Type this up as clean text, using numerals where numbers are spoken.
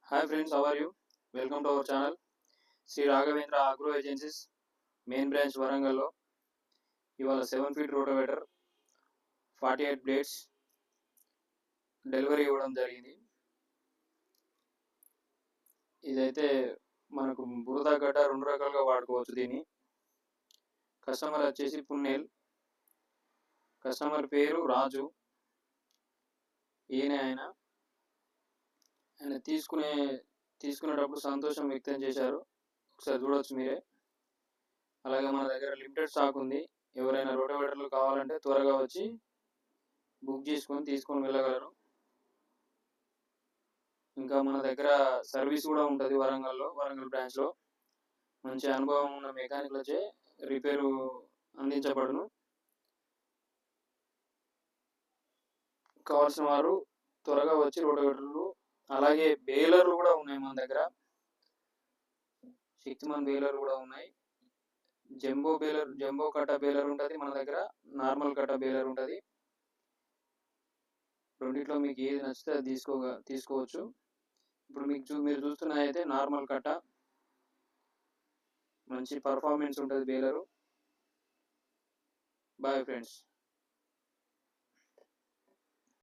Hi friends, how are you? Welcome to our channel. Sri Raghavendra Agro Agencies, main branch Varangallo. ఇవాళ 7 feet rotavator 48 blades delivery ఇవ్వడం జరిగింది. ఇదైతే మనకు బురద గడ్డ రెండు రకాలుగా వాడుకోవచ్చు. దీన్ని కస్టమర్ వచ్చేసి పున్నేల్, కస్టమర్ పేరు రాజు. ఆయన తీసుకునేటప్పుడు సంతోషం వ్యక్తం చేశారు. ఒకసారి చూడవచ్చు మీరే. అలాగే మన దగ్గర లిమిటెడ్ స్టాక్ ఉంది. ఎవరైనా రోటోవేటర్లు కావాలంటే త్వరగా వచ్చి బుక్ తీసుకొని వెళ్ళగలరు. ఇంకా మన దగ్గర సర్వీస్ కూడా ఉంటుంది. వరంగల్ బ్రాంచ్లో మంచి అనుభవం ఉన్న మెకానిక్లచే రిపేరు అందించబడును. కావాల్సిన వారు త్వరగా వచ్చి రోటోవేటర్లు, అలాగే బేలర్లు కూడా ఉన్నాయి మన దగ్గర. శక్తిమాన్ బేలర్ కూడా ఉన్నాయి. జంబో కట్ట బేలర్ ఉంటుంది మన దగ్గర, నార్మల్ కట్ట బేలర్ ఉంటుంది. రెండిట్లో మీకు ఏది నచ్చితే అది తీసుకోవచ్చు. ఇప్పుడు మీరు చూస్తున్నది అయితే నార్మల్ కట్ట, మంచి పర్ఫార్మెన్స్ ఉంటుంది బేలరు. Bye friends.